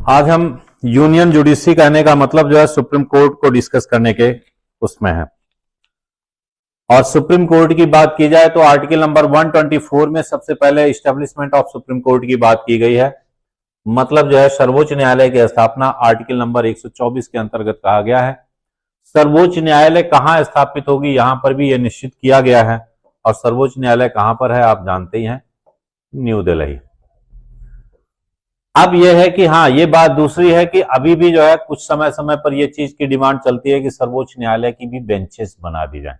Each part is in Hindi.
आज हम यूनियन जुडिशरी कहने का मतलब जो है सुप्रीम कोर्ट को डिस्कस करने के उसमें है। और सुप्रीम कोर्ट की बात की जाए तो आर्टिकल नंबर 124 में सबसे पहले इस्टेब्लिशमेंट ऑफ सुप्रीम कोर्ट की बात की गई है। मतलब जो है सर्वोच्च न्यायालय की स्थापना आर्टिकल नंबर 124 के अंतर्गत कहा गया है। सर्वोच्च न्यायालय कहां स्थापित होगी यहां पर भी यह निश्चित किया गया है। और सर्वोच्च न्यायालय कहां पर है आप जानते ही हैं, न्यू दिल्ली। अब यह है कि हाँ, ये बात दूसरी है कि अभी भी जो है कुछ समय समय पर यह चीज की डिमांड चलती है कि सर्वोच्च न्यायालय की भी बेंचेस बना दी जाए।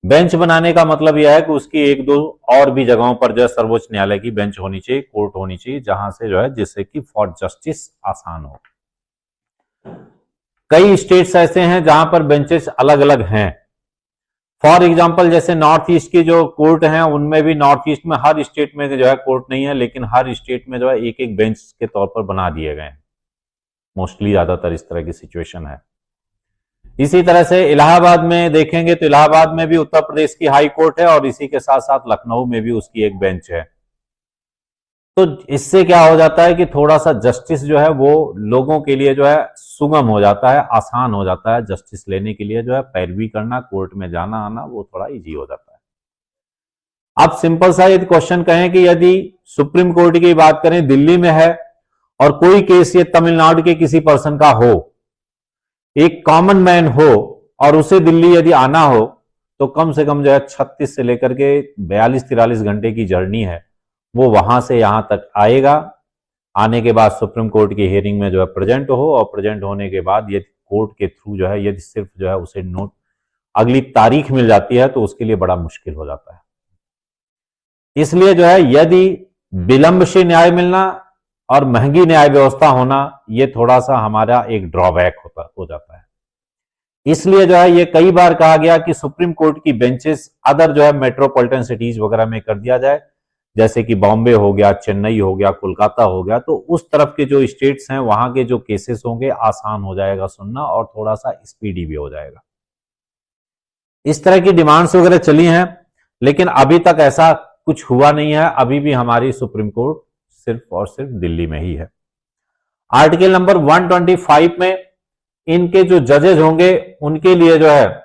बेंच बनाने का मतलब यह है कि उसकी एक दो और भी जगहों पर जो है सर्वोच्च न्यायालय की बेंच होनी चाहिए, कोर्ट होनी चाहिए, जहां से जो है जिससे कि फॉर जस्टिस आसान हो। कई स्टेट्स ऐसे हैं जहां पर बेंचेस अलग अलग हैं। फॉर एग्जाम्पल जैसे नॉर्थ ईस्ट की जो कोर्ट हैं उनमें भी नॉर्थ ईस्ट में हर स्टेट में जो है कोर्ट नहीं है, लेकिन हर स्टेट में जो है एक एक बेंच के तौर पर बना दिए गए हैं। मोस्टली ज्यादातर इस तरह की सिचुएशन है। इसी तरह से इलाहाबाद में देखेंगे तो इलाहाबाद में भी उत्तर प्रदेश की हाई कोर्ट है और इसी के साथ साथ लखनऊ में भी उसकी एक बेंच है। तो इससे क्या हो जाता है कि थोड़ा सा जस्टिस जो है वो लोगों के लिए जो है सुगम हो जाता है, आसान हो जाता है। जस्टिस लेने के लिए जो है पैरवी करना, कोर्ट में जाना आना वो थोड़ा इजी हो जाता है। अब सिंपल सा यदि क्वेश्चन कहें कि यदि सुप्रीम कोर्ट की बात करें दिल्ली में है और कोई केस ये तमिलनाडु के किसी पर्सन का हो, एक कॉमन मैन हो और उसे दिल्ली यदि आना हो तो कम से कम जो है 36 से लेकर के 42-43 घंटे की जर्नी है, वो वहां से यहां तक आएगा। आने के बाद सुप्रीम कोर्ट की हियरिंग में जो है प्रेजेंट हो और प्रेजेंट होने के बाद यदि कोर्ट के थ्रू जो है यदि सिर्फ जो है उसे नोट अगली तारीख मिल जाती है तो उसके लिए बड़ा मुश्किल हो जाता है। इसलिए जो है यदि विलंब से न्याय मिलना और महंगी न्याय व्यवस्था होना ये थोड़ा सा हमारा एक ड्रॉबैक हो जाता है। इसलिए जो है ये कई बार कहा गया कि सुप्रीम कोर्ट की बेंचेस अदर जो है मेट्रोपॉलिटन सिटीज वगैरह में कर दिया जाए, जैसे कि बॉम्बे हो गया, चेन्नई हो गया, कोलकाता हो गया। तो उस तरफ के जो स्टेट्स हैं वहां के जो केसेस होंगे आसान हो जाएगा सुनना और थोड़ा सा स्पीडी भी हो जाएगा। इस तरह की डिमांड्स वगैरह चली हैं, लेकिन अभी तक ऐसा कुछ हुआ नहीं है। अभी भी हमारी सुप्रीम कोर्ट सिर्फ और सिर्फ दिल्ली में ही है। आर्टिकल नंबर 125 में इनके जो जजेज होंगे उनके लिए जो है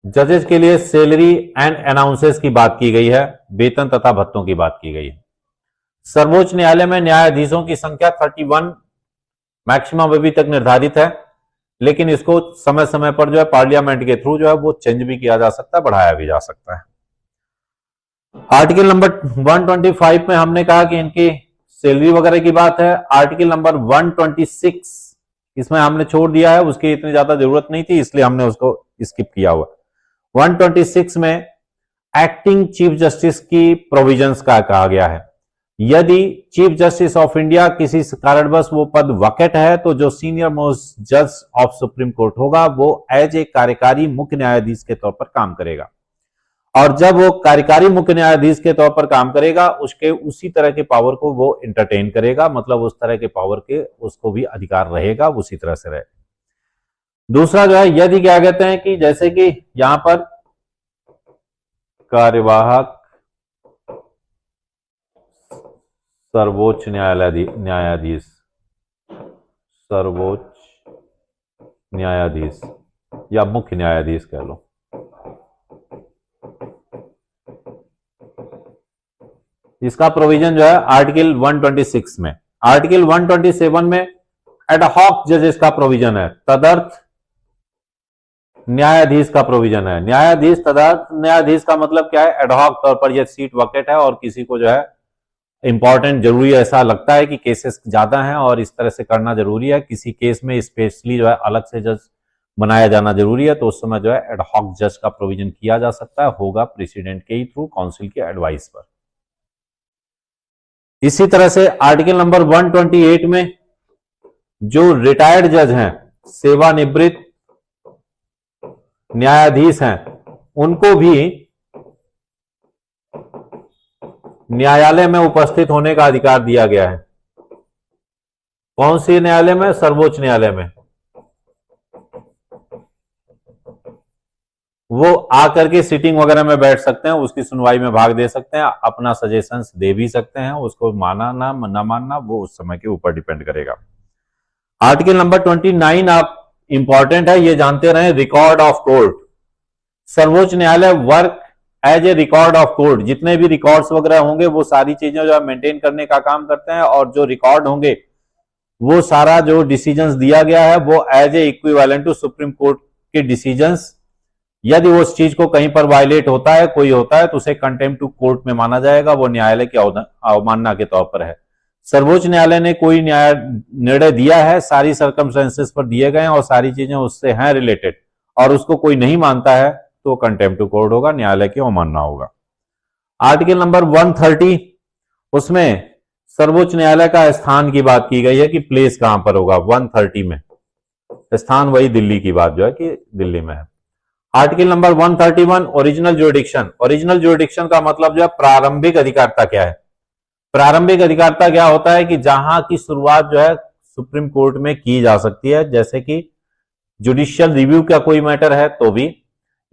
जजेस के लिए सैलरी एंड अनाउंसेस की बात की गई है, वेतन तथा भत्तों की बात की गई है। सर्वोच्च न्यायालय में न्यायाधीशों की संख्या 31 मैक्सिमम अभी तक निर्धारित है, लेकिन इसको समय समय पर जो है पार्लियामेंट के थ्रू जो है वो चेंज भी किया जा सकता है, बढ़ाया भी जा सकता है। आर्टिकल नंबर 125 में हमने कहा कि इनकी सैलरी वगैरह की बात है। आर्टिकल नंबर 126 इसमें हमने छोड़ दिया है, उसकी इतनी ज्यादा जरूरत नहीं थी इसलिए हमने उसको स्किप किया हुआ। 126 में एक्टिंग चीफ जस्टिस की प्रोविजंस का कहा गया है। यदि चीफ जस्टिस ऑफ इंडिया किसी कारणवश वो पद वैकेंट है तो जो सीनियर मोस्ट जज ऑफ सुप्रीम कोर्ट होगा वो एज ए कार्यकारी मुख्य न्यायाधीश के तौर पर काम करेगा। और जब वो कार्यकारी मुख्य न्यायाधीश के तौर पर काम करेगा उसके उसी तरह के पावर को वो एंटरटेन करेगा, मतलब उस तरह के पावर के उसको भी अधिकार रहेगा, उसी तरह से रहे। दूसरा जो है यदि क्या कहते हैं कि जैसे कि यहां पर कार्यवाहक सर्वोच्च न्यायाधीश सर्वोच्च न्यायाधीश या मुख्य न्यायाधीश कह लो, इसका प्रोविजन जो है आर्टिकल 126 में। आर्टिकल 127 में एडहॉक जजेस का प्रोविजन है, तदर्थ न्यायाधीश का प्रोविजन है। न्यायाधीश तदर्थ न्यायाधीश का मतलब क्या है, एडहॉक तौर पर यह सीट वैकेंट है और किसी को जो है इंपॉर्टेंट जरूरी ऐसा लगता है कि केसेस ज्यादा हैं और इस तरह से करना जरूरी है, किसी केस में स्पेशली जो है अलग से जज बनाया जाना जरूरी है, तो उस समय जो है एडहॉक जज का प्रोविजन किया जा सकता है, होगा प्रेसिडेंट के ही थ्रू काउंसिल के एडवाइस पर। इसी तरह से आर्टिकल नंबर 128 में जो रिटायर्ड जज हैं, सेवानिवृत्त न्यायाधीश हैं, उनको भी न्यायालय में उपस्थित होने का अधिकार दिया गया है। कौन सी न्यायालय में? सर्वोच्च न्यायालय में। वो आकर के सिटिंग वगैरह में बैठ सकते हैं, उसकी सुनवाई में भाग दे सकते हैं, अपना सजेशंस दे भी सकते हैं, उसको माना ना मानना वो उस समय के ऊपर डिपेंड करेगा। आर्टिकल नंबर 29 आप इंपॉर्टेंट है, ये जानते रहे, रिकॉर्ड ऑफ कोर्ट। सर्वोच्च न्यायालय work as a record of court, जितने भी रिकॉर्ड्स वगैरह होंगे वो सारी चीजें जो है मेंटेन करने का काम करते हैं, और जो रिकॉर्ड होंगे वो सारा जो डिसीजंस दिया गया है वो as a equivalent to Supreme Court के डिसीजंस, यदि वो उस चीज को कहीं पर वायलेट होता है, कोई होता है, तो उसे कंटेम्प्ट टू कोर्ट में माना जाएगा, वो न्यायालय की अवमानना के तौर पर है। सर्वोच्च न्यायालय ने कोई निर्णय दिया है, सारी सर्कमस्टेंसेस पर दिए गए हैं और सारी चीजें उससे हैं रिलेटेड, और उसको कोई नहीं मानता है तो कंटेम्प्ट टू कोर्ट होगा, न्यायालय की अवमानना होगा। आर्टिकल नंबर 130, उसमें सर्वोच्च न्यायालय का स्थान की बात की गई है कि प्लेस कहां पर होगा। 130 में स्थान वही दिल्ली की बात जो है कि दिल्ली में है। Article number 131, original jurisdiction. Original jurisdiction का मतलब जो है प्रारंभिक अधिकारता क्या है। प्रारंभिक अधिकारता क्या होता है कि जहां की शुरुआत जो है सुप्रीम कोर्ट में की जा सकती है, जैसे कि जुडिशियल रिव्यू का कोई मैटर है तो भी,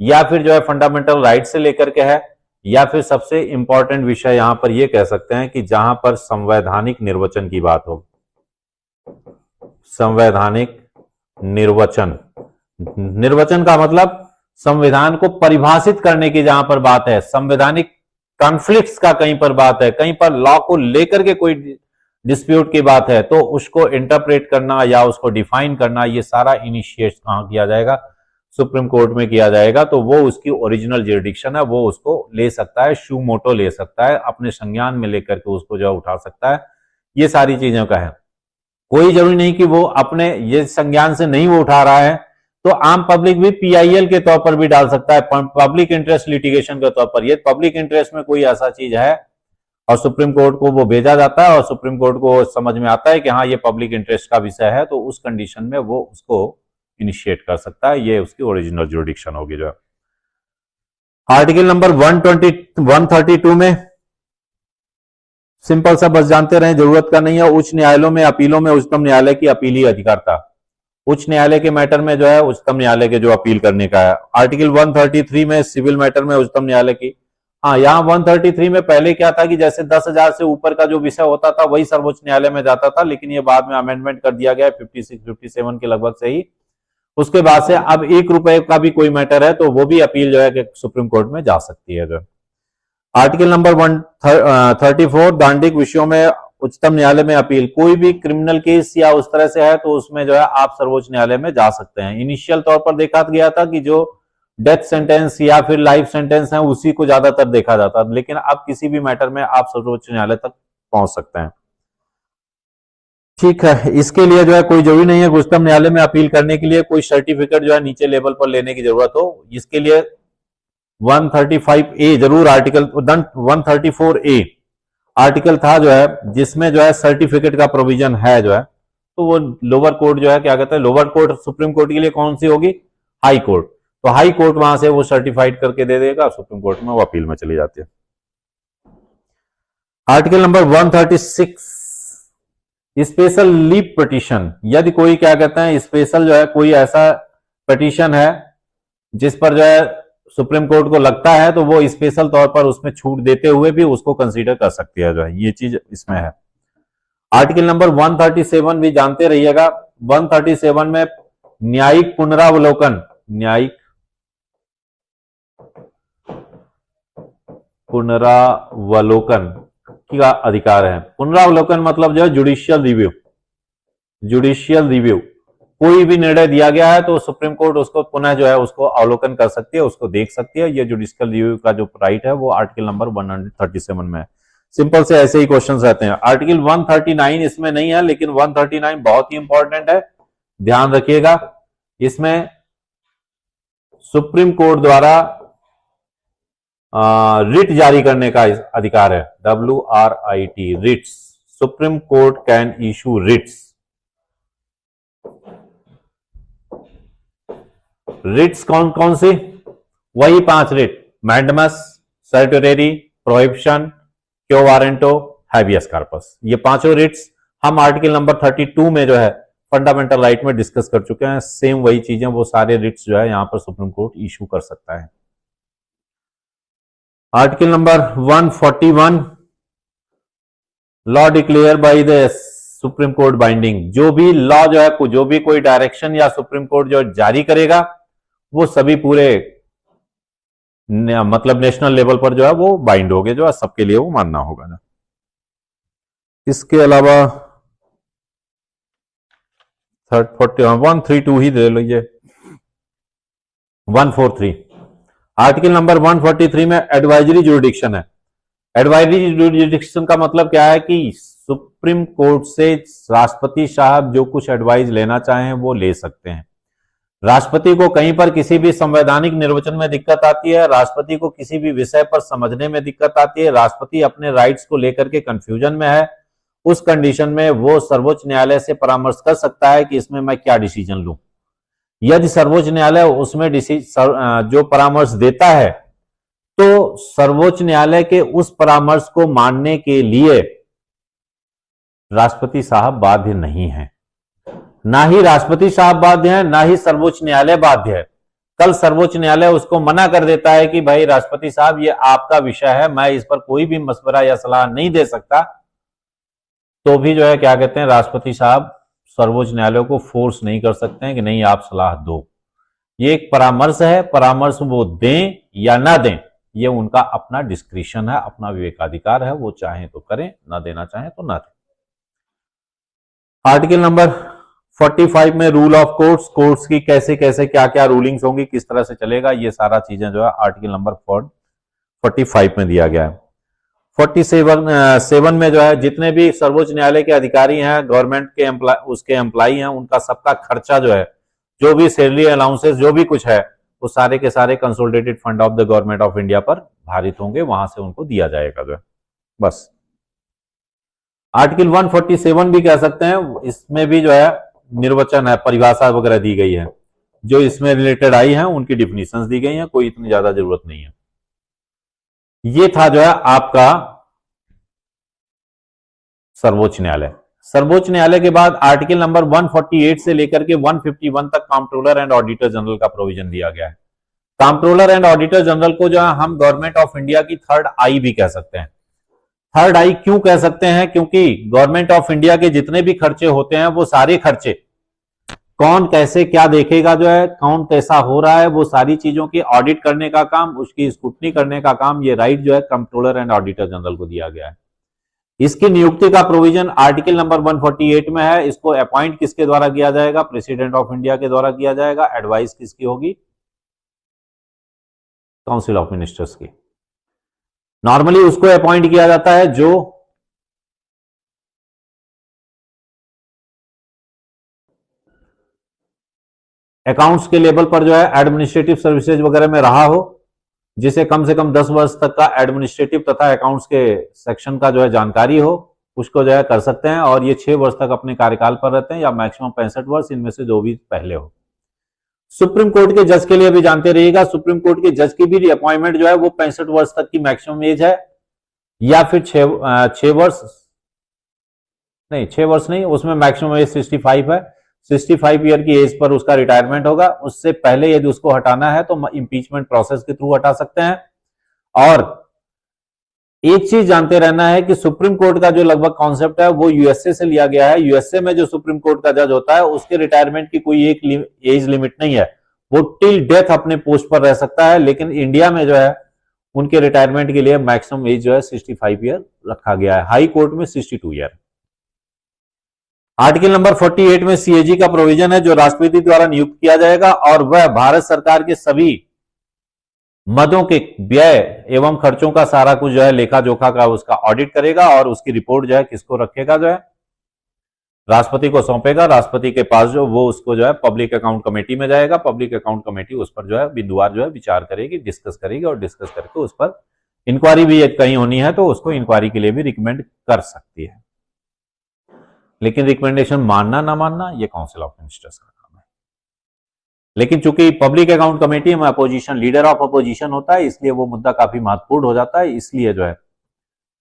या फिर जो है फंडामेंटल राइट से लेकर के है, या फिर सबसे इंपॉर्टेंट विषय यहां पर यह कह सकते हैं कि जहां पर संवैधानिक निर्वचन की बात हो। संवैधानिक निर्वचन, निर्वचन का मतलब संविधान को परिभाषित करने की जहां पर बात है, संवैधानिक कॉन्फ्लिक्ट्स का कहीं पर बात है, कहीं पर लॉ को लेकर के कोई डिस्प्यूट की बात है, तो उसको इंटरप्रेट करना या उसको डिफाइन करना, ये सारा इनिशिएट कहां किया जाएगा, सुप्रीम कोर्ट में किया जाएगा। तो वो उसकी ओरिजिनल ज्यूरिडिक्शन है, वो उसको ले सकता है, शू मोटो ले सकता है, अपने संज्ञान में लेकर के उसको जो उठा सकता है, ये सारी चीजों का है। कोई जरूरी नहीं कि वो अपने ये संज्ञान से नहीं वो उठा रहा है, तो आम पब्लिक भी पीआईएल के तौर पर भी डाल सकता है, पब्लिक इंटरेस्ट लिटिगेशन के तौर पर। ये पब्लिक इंटरेस्ट में कोई ऐसा चीज है और सुप्रीम कोर्ट को वो भेजा जाता है और सुप्रीम कोर्ट को समझ में आता है कि हाँ ये पब्लिक इंटरेस्ट का विषय है, तो उस कंडीशन में वो उसको इनिशिएट कर सकता है, ये उसकी ओरिजिनल ज्यूरिडिक्शन होगी जो है। आर्टिकल नंबर 132 में सिंपल सा बस जानते रहे, जरूरत का नहीं है। उच्च न्यायालयों में अपीलों में उच्चतम न्यायालय की अपीली अधिकारता, उच्च न्यायालय के मैटर में जो है उच्चतम न्यायालय के जो अपील करने का है। आर्टिकल 133 में सिविल मैटर में उच्चतम न्यायालय की, हाँ यहाँ 133 में पहले क्या था कि जैसे 10,000 से ऊपर का जो विषय होता था वही सर्वोच्च न्यायालय में जाता था, लेकिन ये बाद में अमेंडमेंट कर दिया गया 56-57 के लगभग से ही। उसके बाद से अब ₹1 का भी कोई मैटर है तो वो भी अपील जो है कि सुप्रीम कोर्ट में जा सकती है। जो आर्टिकल नंबर 134, दांडिक विषयों में उच्चतम न्यायालय में अपील, कोई भी क्रिमिनल केस या उस तरह से है तो उसमें जो है आप सर्वोच्च न्यायालय में जा सकते हैं। इनिशियल तौर पर देखा गया था कि जो डेथ सेंटेंस या फिर लाइफ सेंटेंस है उसी को ज्यादातर देखा जाता, लेकिन अब किसी भी मैटर में आप सर्वोच्च न्यायालय तक पहुंच सकते हैं। ठीक है, इसके लिए जो है कोई जरूरी नहीं है उच्चतम न्यायालय में अपील करने के लिए कोई सर्टिफिकेट जो है नीचे लेवल पर लेने की जरूरत हो। इसके लिए 135A जरूर, आर्टिकल 134A आर्टिकल था जो है जिसमें जो है सर्टिफिकेट का प्रोविजन है जो है, तो वो लोअर कोर्ट जो है क्या कहते हैं, लोअर कोर्ट सुप्रीम कोर्ट के लिए कौन सी होगी, हाई कोर्ट, तो हाई कोर्ट वहां से वो सर्टिफाइड करके दे देगा, सुप्रीम कोर्ट में वो अपील में चली जाती है। Article number 136, special leave petition, यदि कोई क्या कहते हैं स्पेशल जो है कोई ऐसा पिटीशन है जिस पर जो है सुप्रीम कोर्ट को लगता है तो वो स्पेशल तौर पर उसमें छूट देते हुए भी उसको कंसीडर कर सकती है, जो है ये चीज इसमें है। आर्टिकल नंबर 137 भी जानते रहिएगा। 137 में न्यायिक पुनरावलोकन, न्यायिक पुनरावलोकन का अधिकार है। पुनरावलोकन मतलब जो है जुडिशियल रिव्यू, जुडिशियल रिव्यू, कोई भी निर्णय दिया गया है तो सुप्रीम कोर्ट उसको पुनः जो है उसको अवलोकन कर सकती है, उसको देख सकती है। ये जुडिशियल रिव्यू का जो राइट है वो आर्टिकल नंबर 137 में है। सिंपल से ऐसे ही क्वेश्चंस रहते हैं। आर्टिकल 139 इसमें नहीं है, लेकिन 139 बहुत ही इंपॉर्टेंट है, ध्यान रखिएगा। इसमें सुप्रीम कोर्ट द्वारा रिट जारी करने का अधिकार है, WRIT, writs, supreme court can issue writs. Writs कौन कौन सी, वही 5 writ, mandamus, certiorari, prohibition, quo warranto, habeas corpus, ये 5 रिट्स हम आर्टिकल नंबर 32 में जो है फंडामेंटल राइट में डिस्कस कर चुके हैं, सेम वही चीजें, वो सारे रिट्स जो है यहां पर सुप्रीम कोर्ट इशू कर सकता है। Article number 141, law declare by the supreme court binding. जो भी लॉ जो है, जो भी कोई डायरेक्शन या सुप्रीम कोर्ट जो जारी करेगा वो सभी पूरे मतलब नेशनल लेवल पर जो है वो बाइंड हो गए, जो है सबके लिए वो मानना होगा ना। इसके अलावा 132 ही दे लीजिए, 143 आर्टिकल नंबर 143 में एडवाइजरी जुरिडिक्शन है। एडवाइजरी जुरिडिक्शन का मतलब क्या है कि सुप्रीम कोर्ट से राष्ट्रपति साहब जो कुछ एडवाइस लेना चाहें वो ले सकते हैं। राष्ट्रपति को कहीं पर किसी भी संवैधानिक निर्वचन में दिक्कत आती है, राष्ट्रपति को किसी भी विषय पर समझने में दिक्कत आती है, राष्ट्रपति अपने राइट्स को लेकर के कंफ्यूजन में है, उस कंडीशन में वो सर्वोच्च न्यायालय से परामर्श कर सकता है कि इसमें मैं क्या डिसीजन लूं। यदि सर्वोच्च न्यायालय उसमें जो परामर्श देता है तो सर्वोच्च न्यायालय के उस परामर्श को मानने के लिए राष्ट्रपति साहब बाध्य नहीं है। ना ही राष्ट्रपति साहब बाध्य है, ना ही सर्वोच्च न्यायालय बाध्य है। कल सर्वोच्च न्यायालय उसको मना कर देता है कि भाई राष्ट्रपति साहब ये आपका विषय है, मैं इस पर कोई भी मशवरा या सलाह नहीं दे सकता, तो भी जो है क्या कहते हैं, राष्ट्रपति साहब सर्वोच्च न्यायालय को फोर्स नहीं कर सकते हैं कि नहीं आप सलाह दो। ये एक परामर्श है, परामर्श वो दें या ना दें ये उनका अपना डिस्क्रिशन है, अपना विवेकाधिकार है, वो चाहें तो करें, ना देना चाहें तो ना दें। आर्टिकल नंबर 45 में रूल ऑफ कोर्ट्स, कोर्ट्स की कैसे कैसे क्या क्या रूलिंग्स होंगी, किस तरह से चलेगा, ये सारा चीजें जो है आर्टिकल नंबर 45 में दिया गया है। 47 में जो है जितने भी सर्वोच्च न्यायालय के अधिकारी हैं, गवर्नमेंट के उसके एम्प्लॉई हैं, उनका सबका खर्चा जो है, जो भी सैलरी अलाउंसेस जो भी कुछ है, वो सारे के सारे consolidated fund of the government of India पर भारित होंगे, वहां से उनको दिया जाएगा जो है बस। आर्टिकल 147 भी कह सकते हैं, इसमें भी जो है निर्वचन है, परिभाषा वगैरह दी गई है, जो इसमें रिलेटेड आई है उनकी डिफिनीशंस दी गई हैं, कोई इतनी ज्यादा जरूरत नहीं है। ये था जो है आपका सर्वोच्च न्यायालय। सर्वोच्च न्यायालय के बाद आर्टिकल नंबर 148 से लेकर के 151 तक कंट्रोलर एंड ऑडिटर जनरल का प्रोविजन दिया गया है। कंट्रोलर एंड ऑडिटर जनरल को जो है हम गवर्नमेंट ऑफ इंडिया की थर्ड आई भी कह सकते हैं। थर्ड आई क्यों कह सकते हैं? क्योंकि गवर्नमेंट ऑफ इंडिया के जितने भी खर्चे होते हैं वो सारे खर्चे कौन कैसे क्या देखेगा, जो है कौन कैसा हो रहा है, वो सारी चीजों की ऑडिट करने का काम, उसकी स्क्रूटनी करने का काम, ये राइट जो है कंट्रोलर एंड ऑडिटर जनरल को दिया गया है। इसकी नियुक्ति का प्रोविजन आर्टिकल नंबर 148 में है। इसको अपॉइंट किसके द्वारा किया जाएगा? प्रेसिडेंट ऑफ इंडिया के द्वारा किया जाएगा। एडवाइस किसकी होगी? काउंसिल ऑफ मिनिस्टर्स की। नॉर्मली उसको अपॉइंट किया जाता है जो अकाउंट्स के लेवल पर जो है एडमिनिस्ट्रेटिव सर्विसेज वगैरह में रहा हो, जिसे कम से कम 10 वर्ष तक का एडमिनिस्ट्रेटिव तथा अकाउंट्स के सेक्शन का जो है जानकारी हो, उसको जो है कर सकते हैं। और ये 6 वर्ष तक अपने कार्यकाल पर रहते हैं या मैक्सिमम 65 वर्ष, इनमें से जो भी पहले हो। सुप्रीम कोर्ट के जज के लिए भी जानते रहिएगा, सुप्रीम कोर्ट के जज की भी अपॉइंटमेंट जो है वो 65 वर्ष तक की मैक्सिमम एज है, या फिर 6 वर्ष नहीं, 6 वर्ष नहीं, उसमें मैक्सिमम एज 65 है। 65 ईयर की एज पर उसका रिटायरमेंट होगा। उससे पहले यदि उसको हटाना है तो इंपीचमेंट प्रोसेस के थ्रू हटा सकते हैं। और एक चीज जानते रहना है कि सुप्रीम कोर्ट का जो लगभग कॉन्सेप्ट है वो यूएसए से लिया गया है। यूएसए में जो सुप्रीम कोर्ट का जज होता है उसके रिटायरमेंट की कोई एक एज लिमिट नहीं है, वो टिल डेथ अपने पोस्ट पर रह सकता है। लेकिन इंडिया में जो है उनके रिटायरमेंट के लिए मैक्सिमम एज जो है 65 ईयर रखा गया है। हाई कोर्ट में 62 ईयर। आर्टिकल नंबर 48 में सीएजी का प्रोविजन है जो राष्ट्रपति द्वारा नियुक्त किया जाएगा और वह भारत सरकार के सभी मदों के व्यय एवं खर्चों का सारा कुछ जो है लेखा जोखा का उसका ऑडिट करेगा और उसकी रिपोर्ट जो है किसको रखेगा? जो है राष्ट्रपति को सौंपेगा। राष्ट्रपति के पास जो वो उसको जो है पब्लिक अकाउंट कमेटी में जाएगा। पब्लिक अकाउंट कमेटी उस पर जो है बिंदुवार जो है विचार करेगी, डिस्कस करेगी और डिस्कस करके उस पर इंक्वायरी भी कहीं होनी है तो उसको इंक्वायरी के लिए भी रिकमेंड कर सकती है। लेकिन रिकमेंडेशन मानना ना मानना ये काउंसिल ऑफ मिनिस्टर्स का काम है। लेकिन चूंकि पब्लिक अकाउंट कमेटी में अपोजिशन, लीडर ऑफ अपोजिशन होता है, इसलिए वो मुद्दा काफी महत्वपूर्ण हो जाता है। इसलिए जो है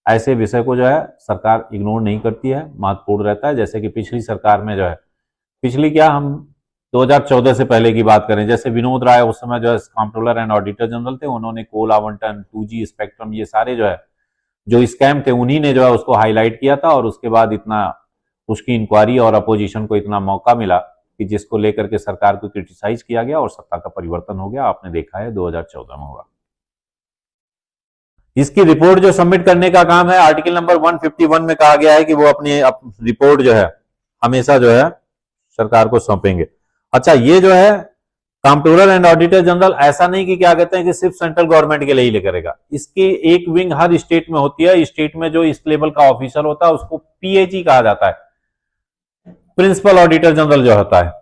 ऐसे विषय को जो है सरकार इग्नोर नहीं करती है, महत्वपूर्ण रहता है। जैसे कि पिछली सरकार में जो है पिछली क्या हम 2014 से पहले की बात करें, जैसे विनोद राय उस समय जो है कंट्रोलर एंड ऑडिटर जनरल थे, उन्होंने कोल आवंटन, 2G स्पेक्ट्रम, ये सारे जो है जो स्कैम थे उन्हीं ने जो है उसको हाईलाइट किया था, और उसके बाद इतना उसकी इंक्वायरी और अपोजिशन को इतना मौका मिला कि जिसको लेकर के सरकार को क्रिटिसाइज किया गया और सत्ता का परिवर्तन हो गया। आपने देखा है 2014 में हुआ। इसकी रिपोर्ट जो सबमिट करने का काम है, आर्टिकल नंबर 151 में कहा गया है कि वो अपनी रिपोर्ट जो है हमेशा जो है सरकार को सौंपेंगे। अच्छा, ये जो है कंट्रोलर एंड ऑडिटर जनरल ऐसा नहीं कि क्या कहते हैं कि सिर्फ सेंट्रल गवर्नमेंट के लिए ही करेगा, इसकी एक विंग हर स्टेट में होती है। स्टेट में जो इस लेवल का ऑफिसर होता है उसको PAG कहा जाता है, प्रिंसिपल ऑडिटर जनरल जो होता है।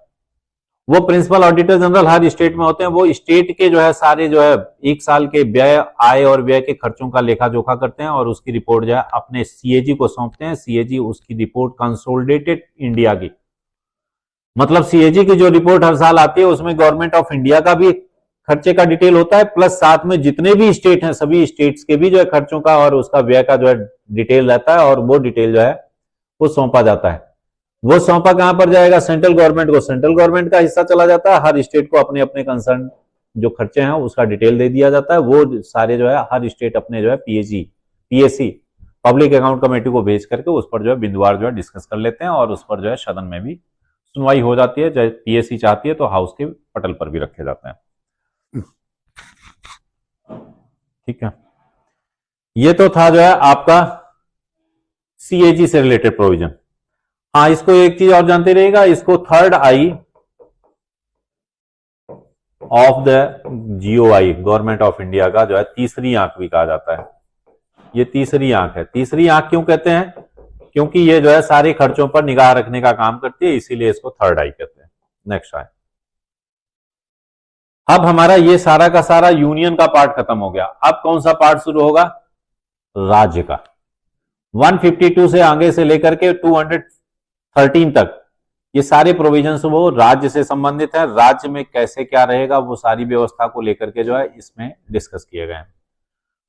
वो प्रिंसिपल ऑडिटर जनरल हर स्टेट में होते हैं। वो स्टेट के जो है सारे जो है एक साल के व्यय, आय और व्यय के खर्चों का लेखा जोखा करते हैं और उसकी रिपोर्ट जो है अपने CAG को सौंपते हैं। CAG उसकी रिपोर्ट कंसोलिडेटेड इंडिया की, मतलब CAG की जो रिपोर्ट हर साल आती है उसमें गवर्नमेंट ऑफ इंडिया का भी खर्चे का डिटेल होता है, प्लस साथ में जितने भी स्टेट हैं सभी स्टेट्स के भी जो है खर्चों का और उसका व्यय का जो है डिटेल रहता है, और वो डिटेल जो है वो सौंपा जाता है। वो सौंपा कहां पर जाएगा? सेंट्रल गवर्नमेंट को। सेंट्रल गवर्नमेंट का हिस्सा चला जाता है, हर स्टेट को अपने अपने कंसर्न जो खर्चे हैं उसका डिटेल दे दिया जाता है। वो सारे जो है हर स्टेट अपने जो है PAC पब्लिक अकाउंट कमेटी को भेज करके उस पर जो है बिंदुवार जो है डिस्कस कर लेते हैं, और उस पर जो है सदन में भी सुनवाई हो जाती है। चाहे PAC चाहती है तो हाउस के पटल पर भी रखे जाते हैं। ठीक है, ये तो था जो है आपका CAG से रिलेटेड प्रोविजन। हाँ, इसको एक चीज और जानते रहिएगा, इसको third I of the GOI, government of India का जो है तीसरी आंख भी कहा जाता है। ये तीसरी आंख है। तीसरी आंख क्यों कहते हैं? क्योंकि ये जो है सारे खर्चों पर निगाह रखने का काम करती है, इसीलिए इसको थर्ड आई कहते हैं। नेक्स्ट आए। अब हमारा ये सारा का सारा यूनियन का पार्ट खत्म हो गया। अब कौन सा पार्ट शुरू होगा? राज्य का। 152 से आगे से लेकर के 213 तक ये सारे प्रोविजंस वो राज्य से संबंधित है। राज्य में कैसे क्या रहेगा वो सारी व्यवस्था को लेकर के जो है इसमें डिस्कस किए गए हैं।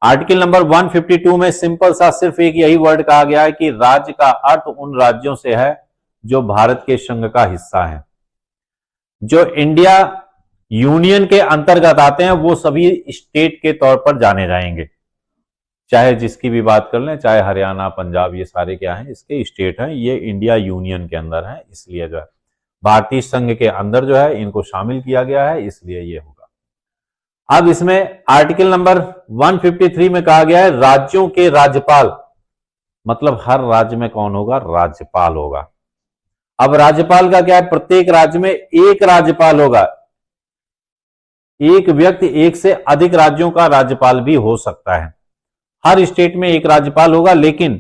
आर्टिकल नंबर 152 में सिंपल सा सिर्फ एक यही वर्ड कहा गया है कि राज्य का अर्थ उन राज्यों से है जो भारत के संघ का हिस्सा है। जो इंडिया यूनियन के अंतर्गत आते हैं वो सभी स्टेट के तौर पर जाने जाएंगे, चाहे जिसकी भी बात कर लें, चाहे हरियाणा, पंजाब, ये सारे क्या हैं इसके स्टेट हैं। ये इंडिया यूनियन के अंदर है, इसलिए जो है भारतीय संघ के अंदर जो है इनको शामिल किया गया है, इसलिए ये होगा। अब इसमें आर्टिकल नंबर 153 में कहा गया है राज्यों के राज्यपाल, मतलब हर राज्य में कौन होगा? राज्यपाल होगा। अब राज्यपाल का क्या है? प्रत्येक राज्य में एक राज्यपाल होगा। एक व्यक्ति एक से अधिक राज्यों का राज्यपाल भी हो सकता है। हर स्टेट में एक राज्यपाल होगा, लेकिन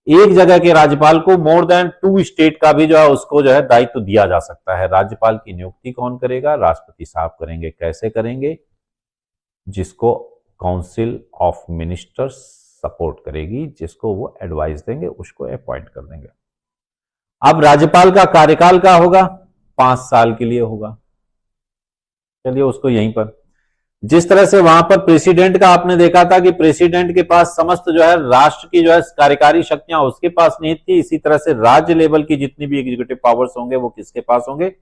एक जगह के राज्यपाल को मोर देन 2 स्टेट का भी जो है उसको जो है दायित्व दिया जा सकता है। राज्यपाल की नियुक्ति कौन करेगा? राष्ट्रपति साहब करेंगे। कैसे करेंगे? जिसको काउंसिल ऑफ मिनिस्टर्स सपोर्ट करेगी, जिसको वो एडवाइस देंगे उसको अपॉइंट कर देंगे। अब राज्यपाल का कार्यकाल क्या होगा? 5 साल के लिए होगा। चलिए उसको यहीं पर, जिस तरह से वहां पर प्रेसिडेंट का आपने देखा था कि प्रेसिडेंट के पास समस्त जो है राष्ट्र की जो है कार्यकारी शक्तियां उसके पास नहीं थी, इसी तरह से राज्य लेवल की जितनी भी एग्जीक्यूटिव पावर्स होंगे वो किसके पास होंगे?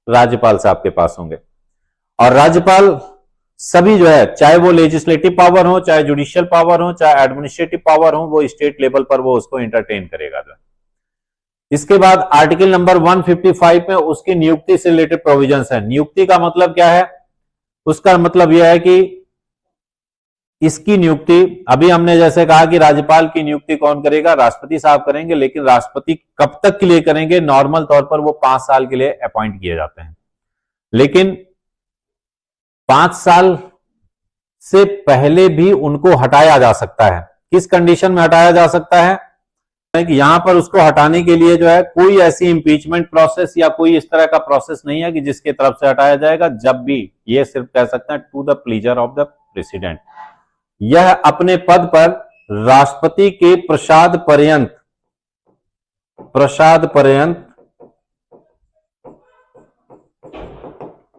राज्यपाल साहब के पास होंगे। और राज्यपाल सभी जो है, चाहे वो लेजिस्लेटिव पावर हो, चाहे जुडिशियल पावर हो, चाहे एडमिनिस्ट्रेटिव पावर हो, वो स्टेट लेवल पर वो उसको एंटरटेन करेगा। इसके बाद आर्टिकल नंबर 155 में उसकी नियुक्ति से रिलेटेड प्रोविजंस है। नियुक्ति का मतलब क्या है? उसका मतलब यह है कि इसकी नियुक्ति, अभी हमने जैसे कहा कि राज्यपाल की नियुक्ति कौन करेगा? राष्ट्रपति साहब करेंगे, लेकिन राष्ट्रपति कब तक के लिए करेंगे? नॉर्मल तौर पर वो 5 साल के लिए अपॉइंट किए जाते हैं, लेकिन 5 साल से पहले भी उनको हटाया जा सकता है। किस कंडीशन में हटाया जा सकता है? कि यहां पर उसको हटाने के लिए जो है कोई ऐसी इंपीचमेंट प्रोसेस या कोई इस तरह का प्रोसेस नहीं है कि जिसके तरफ से हटाया जाएगा। जब भी ये सिर्फ कह सकते हैं to the pleasure of the president, यह अपने पद पर राष्ट्रपति के प्रसाद पर्यंत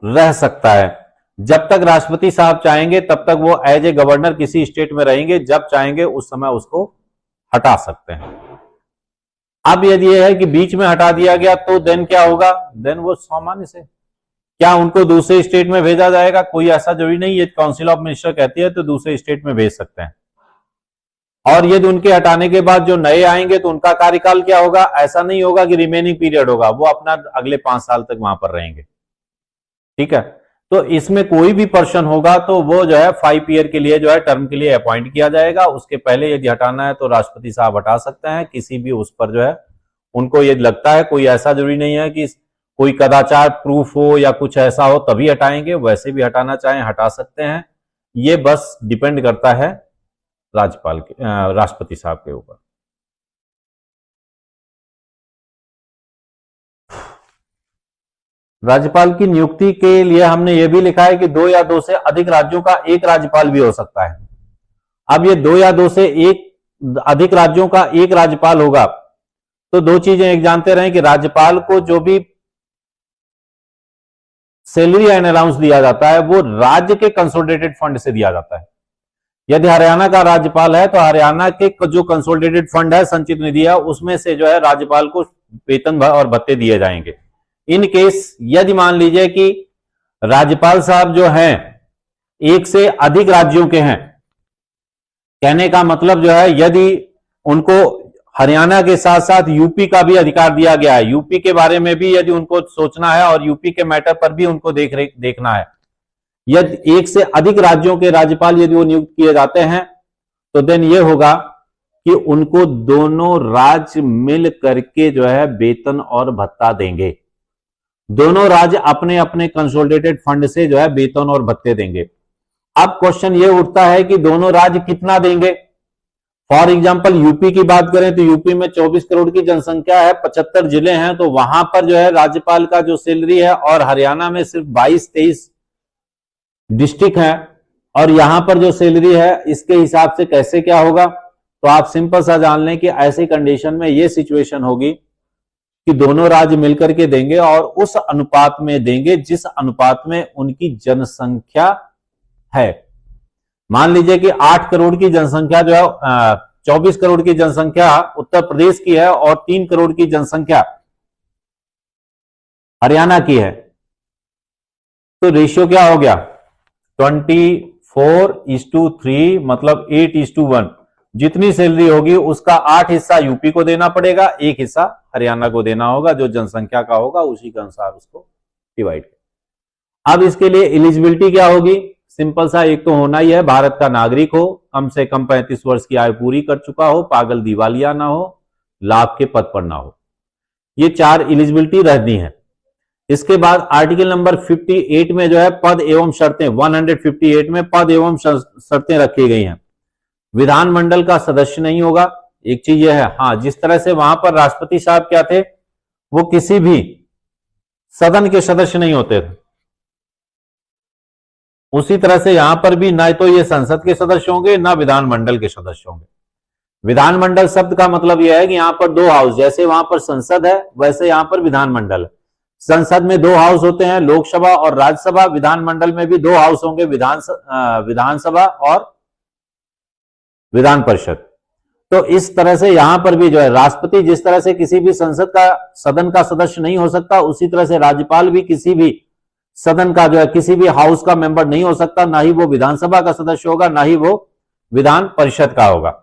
रह सकता है। जब तक राष्ट्रपति साहब चाहेंगे तब तक वो एज ए गवर्नर किसी स्टेट में रहेंगे, जब चाहेंगे उस समय उसको हटा सकते हैं। अब यदि यह है कि बीच में हटा दिया गया तो देन क्या होगा, देन वो सामान्य से क्या उनको दूसरे स्टेट में भेजा जाएगा, कोई ऐसा जरूरी नहीं, ये काउंसिल ऑफ मिनिस्टर कहती है तो दूसरे स्टेट में भेज सकते हैं। और यदि उनके हटाने के बाद जो नए आएंगे तो उनका कार्यकाल क्या होगा, ऐसा नहीं होगा कि रिमेनिंग पीरियड होगा, वो अपना अगले 5 साल तक वहां पर रहेंगे। ठीक है, तो इसमें कोई भी पर्सन होगा तो वो जो है 5 ईयर के लिए जो है टर्म के लिए अपॉइंट किया जाएगा। उसके पहले यदि हटाना है तो राष्ट्रपति साहब हटा सकते हैं, किसी भी उस पर जो है उनको यदि लगता है, कोई ऐसा जरूरी नहीं है कि कोई कदाचार प्रूफ हो या कुछ ऐसा हो तभी हटाएंगे, वैसे भी हटाना चाहें हटा सकते हैं। ये बस डिपेंड करता है राज्यपाल के राष्ट्रपति साहब के ऊपर। राज्यपाल की नियुक्ति के लिए हमने यह भी लिखा है कि 2 या 2 से अधिक राज्यों का एक राज्यपाल भी हो सकता है। अब ये 2 या 2 से एक अधिक राज्यों का एक राज्यपाल होगा तो दो चीजें, एक जानते रहें कि राज्यपाल को जो भी सैलरी एंड अलाउंस दिया जाता है वो राज्य के कंसोलिडेटेड फंड से दिया जाता है। यदि हरियाणा का राज्यपाल है तो हरियाणा के जो कंसोलिडेटेड फंड है, संचित निधि है, उसमें से जो है राज्यपाल को वेतन और भत्ते दिए जाएंगे। इन केस यदि मान लीजिए कि राज्यपाल साहब जो हैं एक से अधिक राज्यों के हैं, कहने का मतलब जो है यदि उनको हरियाणा के साथ साथ यूपी का भी अधिकार दिया गया है, यूपी के बारे में भी यदि उनको सोचना है और यूपी के मैटर पर भी उनको देखना है, यदि एक से अधिक राज्यों के राज्यपाल यदि वो नियुक्त किए जाते हैं तो देन ये होगा कि उनको दोनों राज्य मिल करके जो है वेतन और भत्ता देंगे। दोनों राज्य अपने अपने कंसोलिडेटेड फंड से जो है वेतन और भत्ते देंगे। अब क्वेश्चन ये उठता है कि दोनों राज्य कितना देंगे। फॉर एग्जांपल यूपी की बात करें तो यूपी में 24 करोड़ की जनसंख्या है, 75 जिले हैं, तो वहां पर जो है राज्यपाल का जो सैलरी है, और हरियाणा में सिर्फ 22-23 डिस्ट्रिक्ट है और यहां पर जो सैलरी है इसके हिसाब से कैसे क्या होगा, तो आप सिंपल सा जान लें कि ऐसी कंडीशन में ये सिचुएशन होगी कि दोनों राज्य मिलकर के देंगे और उस अनुपात में देंगे जिस अनुपात में उनकी जनसंख्या है। मान लीजिए कि 8 करोड़ की जनसंख्या जो है 24 करोड़ की जनसंख्या उत्तर प्रदेश की है और 3 करोड़ की जनसंख्या हरियाणा की है, तो रेशियो क्या हो गया 24:3, मतलब 8:1। जितनी सैलरी होगी उसका 8 हिस्सा यूपी को देना पड़ेगा, 1 हिस्सा हरियाणा को देना होगा, जो जनसंख्या का होगा उसी के अनुसार उसको डिवाइड। अब इसके लिए एलिजिबिलिटी क्या होगी, सिंपल सा, एक तो होना ही है भारत का नागरिक हो, कम से कम 35 वर्ष की आयु पूरी कर चुका हो, पागल दिवालिया ना हो, लाभ के पद पर ना हो। ये 4 एलिजिबिलिटी रहनी है। इसके बाद आर्टिकल नंबर 58 में जो है पद एवं शर्तें, 158 में पद एवं शर्तें रखी गई हैं। विधानमंडल का सदस्य नहीं होगा, एक चीज यह है। हाँ, जिस तरह से वहां पर राष्ट्रपति साहब क्या थे, वो किसी भी सदन के सदस्य नहीं होते थे, उसी तरह से यहां पर भी ना तो ये संसद के सदस्य होंगे ना विधानमंडल के सदस्य होंगे। विधानमंडल शब्द का मतलब यह है कि यहां पर 2 हाउस, जैसे वहां पर संसद है वैसे यहां पर विधानमंडल है। संसद में 2 हाउस होते हैं, लोकसभा और राज्यसभा। विधानमंडल में भी 2 हाउस होंगे, विधानसभा और विधान परिषद। तो इस तरह से यहां पर भी जो है राष्ट्रपति जिस तरह से किसी भी संसद का सदन का सदस्य नहीं हो सकता, उसी तरह से राज्यपाल भी किसी भी सदन का जो है किसी भी हाउस का मेंबर नहीं हो सकता, ना ही वो विधानसभा का सदस्य होगा, ना ही वो विधान परिषद का होगा।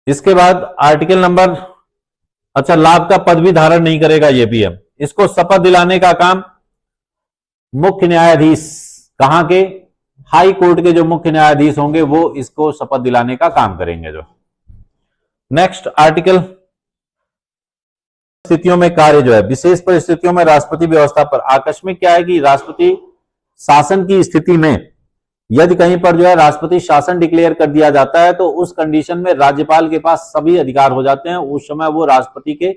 इसके बाद आर्टिकल नंबर, अच्छा, लाभ का पद भी धारण नहीं करेगा, ये भी है। इसको शपथ दिलाने का काम मुख्य न्यायाधीश, कहां के, हाई कोर्ट के जो मुख्य न्यायाधीश होंगे वो इसको शपथ दिलाने का काम करेंगे। जो नेक्स्ट आर्टिकल, स्थितियों में कार्य जो है, विशेष परिस्थितियों में राष्ट्रपति व्यवस्था पर। आकस्मिक क्या है कि राष्ट्रपति शासन की स्थिति में यदि कहीं पर जो है राष्ट्रपति शासन डिक्लेयर कर दिया जाता है तो उस कंडीशन में राज्यपाल के पास सभी अधिकार हो जाते हैं। उस समय वो राष्ट्रपति के